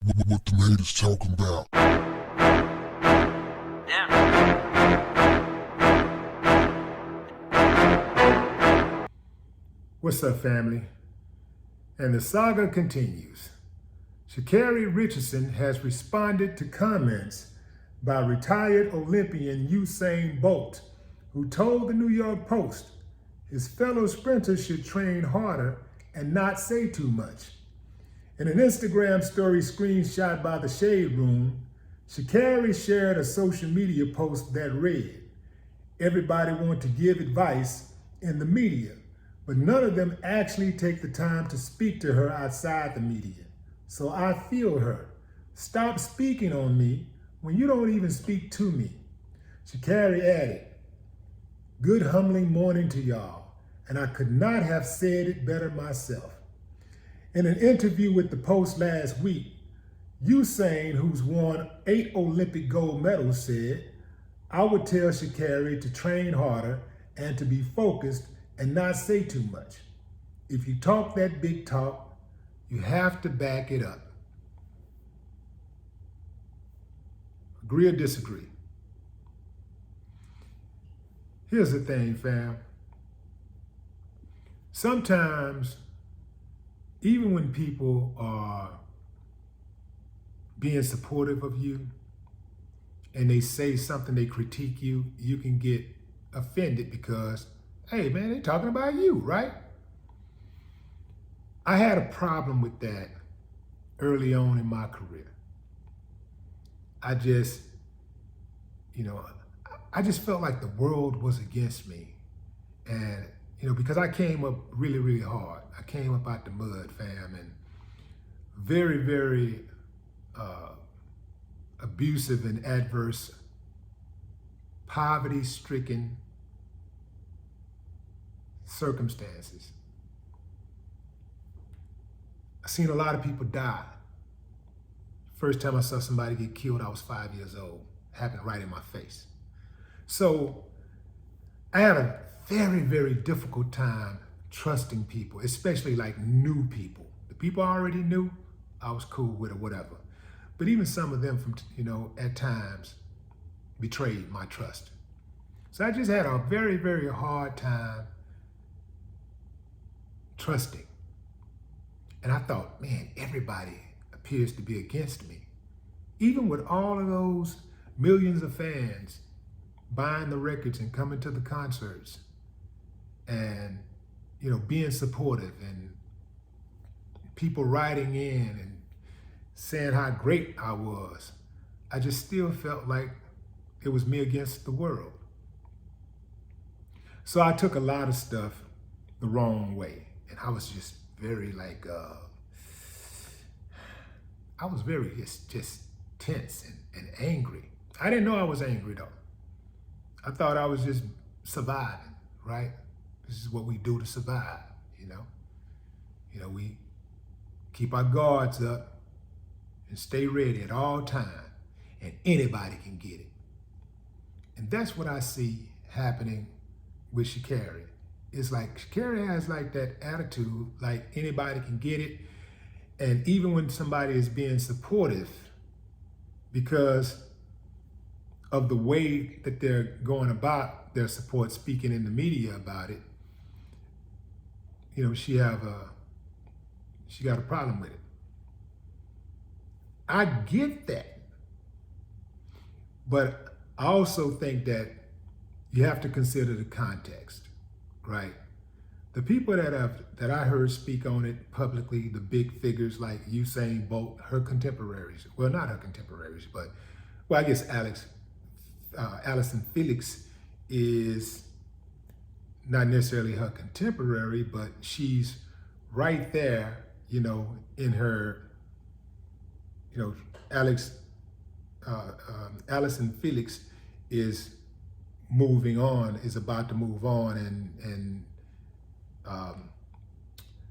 What the haters talking about? What's up, family? And the saga continues. Sha'Carri Richardson has responded to comments by retired Olympian Usain Bolt, who told the New York Post his fellow sprinters should train harder and not say too much. In an Instagram story screenshot by the Shade Room, Sha'Carri shared a social media post that read, "Everybody wants to give advice in the media, but none of them actually take the time to speak to her outside the media. So I feel her. Stop speaking on me when you don't even speak to me." Sha'Carri added, "Good humbling morning to y'all, and I could not have said it better myself." In an interview with the Post last week, Usain, who's won 8 Olympic gold medals, said, "I would tell Sha'Carri to train harder and to be focused and not say too much. If you talk that big talk, you have to back it up." Agree or disagree? Here's the thing, fam. Sometimes, even when people are being supportive of you and they say something, they critique you, you can get offended because, hey man, they're talking about you, right? I had a problem with that early on in my career. I just felt like the world was against me. And, because I came up really, really hard. I came up out the mud, fam, and very, very abusive and adverse, poverty-stricken circumstances. I seen a lot of people die. First time I saw somebody get killed, I was 5 years old. Happened right in my face. So I had a very, very difficult time trusting people, especially like new people. The people I already knew, I was cool with or whatever. But even some of them from, at times betrayed my trust. So I just had a very, very hard time trusting. And I thought, man, everybody appears to be against me. Even with all of those millions of fans buying the records and coming to the concerts and, being supportive and people writing in and saying how great I was, I just still felt like it was me against the world. So I took a lot of stuff the wrong way. And I was just very I was very just tense and angry. I didn't know I was angry though. I thought I was just surviving, right? This is what we do to survive, we keep our guards up and stay ready at all times, and anybody can get it. And that's what I see happening with Sha'Carri. It's like Sha'Carri has like that attitude, like anybody can get it. And even when somebody is being supportive, because of the way that they're going about their support, speaking in the media about it, she got a problem with it. I get that. But I also think that you have to consider the context, right? The people that I heard speak on it publicly, the big figures like Usain Bolt, her contemporaries, well, not her contemporaries, but, I guess Allyson Felix is not necessarily her contemporary, but she's right there, in her, Allyson Felix is moving on, is about to move on, and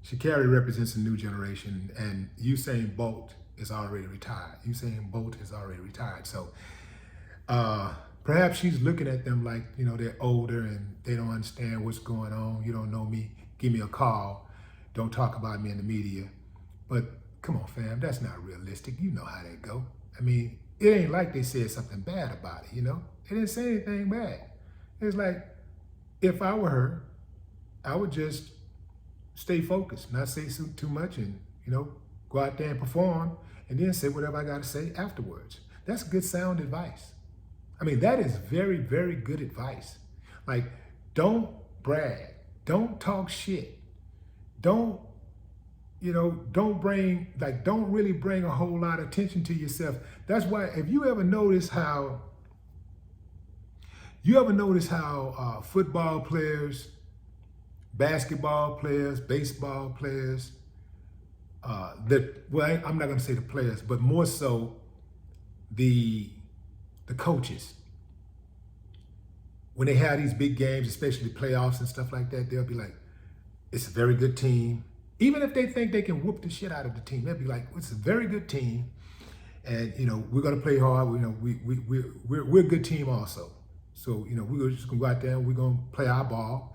Sha'Carri represents a new generation, and Usain Bolt is already retired. So perhaps she's looking at them like, they're older and they don't understand what's going on. You don't know me, give me a call. Don't talk about me in the media. But Come on, fam, that's not realistic. You know how that go. I mean, it ain't like they said something bad about it, you know? They didn't say anything bad. It's like, if I were her, I would just stay focused, not say too much, and, you know, go out there and perform, and then say whatever I got to say afterwards. That's good sound advice. I mean, that is very, very good advice. Like, don't brag. Don't talk shit. Don't don't really bring a whole lot of attention to yourself. That's why, if you ever notice how football players, basketball players, baseball players, I'm not going to say the players, but more so the coaches, when they have these big games, especially playoffs and stuff like that, they'll be like, it's a very good team. Even if they think they can whoop the shit out of the team, they'll be like, it's a very good team, and we're gonna play hard. We're a good team also. So we're just gonna go out there and we're gonna play our ball,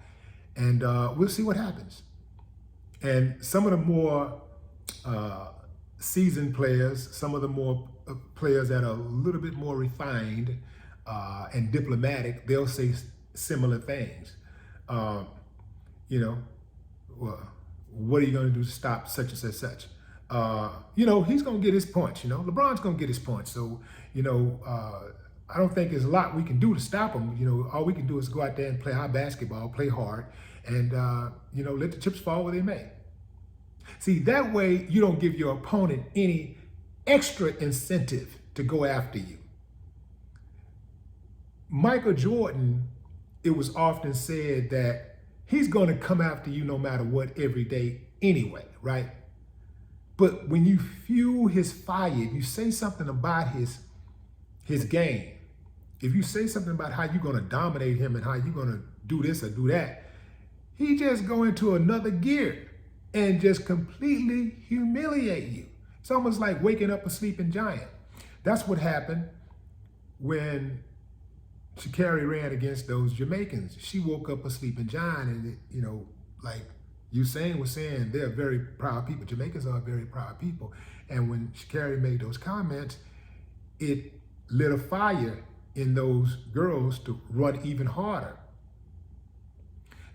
and we'll see what happens. And some of the more seasoned players, some of the more players that are a little bit more refined and diplomatic, they'll say similar things. Well, what are you going to do to stop such and such? He's going to get his points. LeBron's going to get his points. So, I don't think there's a lot we can do to stop him. All we can do is go out there and play our basketball, play hard, and, let the chips fall where they may. See, that way you don't give your opponent any extra incentive to go after you. Michael Jordan, it was often said that he's going to come after you no matter what every day anyway, right? But when you fuel his fire, if you say something about his game, if you say something about how you're going to dominate him and how you're going to do this or do that, he just go into another gear and just completely humiliate you. It's almost like waking up a sleeping giant. That's what happened when Sha'Carri ran against those Jamaicans. She woke up a sleeping giant, and like Usain was saying, they're very proud people. Jamaicans are very proud people. And when Sha'Carri made those comments, it lit a fire in those girls to run even harder.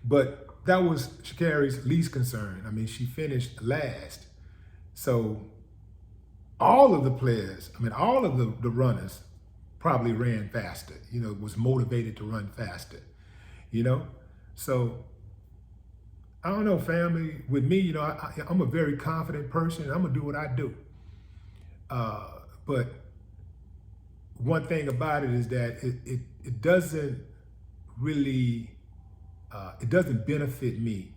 But that was Sha'Carri's least concern. I mean, she finished last. So all of the players, all of the runners probably ran faster, was motivated to run faster, So I don't know, family. With me, I'm a very confident person. And I'm gonna do what I do. But one thing about it is that it doesn't really, it doesn't benefit me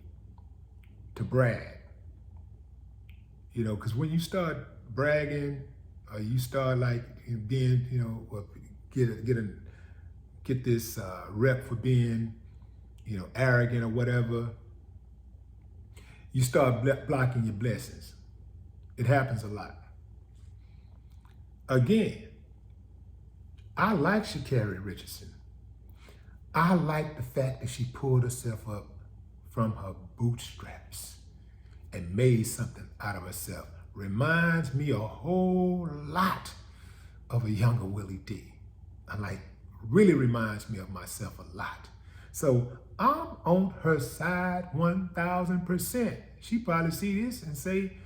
to brag, because when you start bragging, you start like being, get this rep for being, arrogant or whatever. You start blocking your blessings. It happens a lot. Again, I like Sha'Carri Richardson. I like the fact that she pulled herself up from her bootstraps and made something out of herself. Reminds me a whole lot of a younger Willie D. Really reminds me of myself a lot. So I'm on her side 1,000%. She probably see this and say,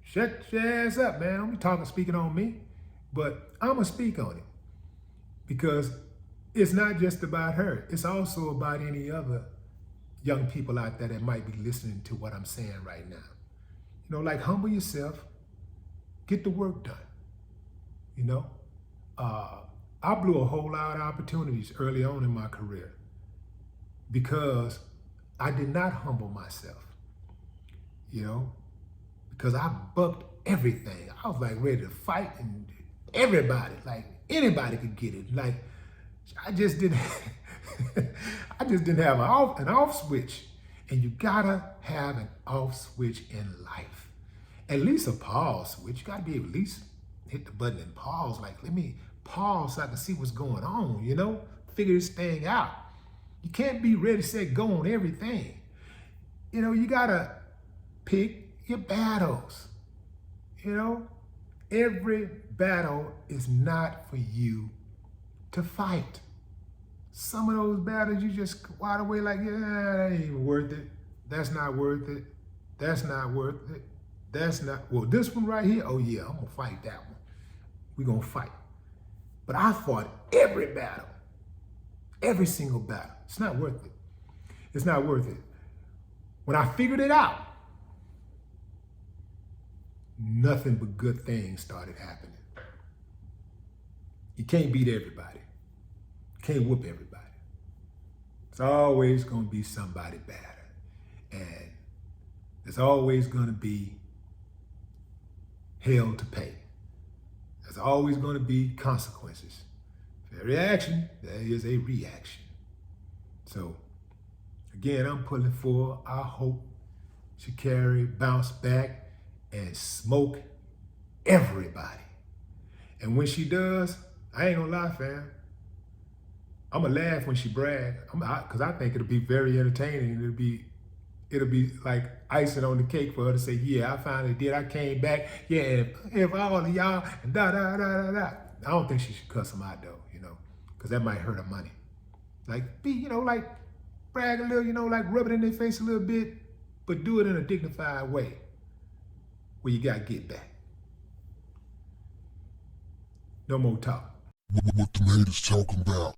shut your ass up, man. Don't be speaking on me. But I'm gonna speak on it because it's not just about her. It's also about any other young people out there that might be listening to what I'm saying right now. Humble yourself, get the work done. I blew a whole lot of opportunities early on in my career because I did not humble myself, because I bucked everything. I was ready to fight, and everybody, anybody could get it. I just didn't have an off switch. And you gotta have an off switch in life. At least a pause switch. You gotta be able to at least hit the button and pause. Let me pause so I can see what's going on, figure this thing out. You can't be ready, set, go on everything. You gotta pick your battles. You know, every battle is not for you to fight. Some of those battles you just wide away like, yeah, that ain't even worth it. That's not worth it. That's not worth it. That's not, well, this one right here, oh yeah, I'm gonna fight that one. We're gonna fight. But I fought every battle, every single battle. It's not worth it. It's not worth it. When I figured it out, nothing but good things started happening. You can't beat everybody. You can't whoop everybody. It's always gonna be somebody better. And there's always gonna be hell to pay. There's always going to be consequences. For every action, there is a reaction. So, again, I'm pulling for, I hope Sha'Carri bounce back and smoke everybody. And when she does, I ain't gonna lie, fam. I'm gonna laugh when she brag, because I think it'll be very entertaining. It'll be like icing on the cake for her to say, yeah, I finally did. I came back. Yeah, if all of y'all, and da-da-da-da-da. I don't think she should cuss them out, though, because that might hurt her money. Like, like brag a little, like rub it in their face a little bit, but do it in a dignified way where you got to get back. No more talk. What the haters talking about?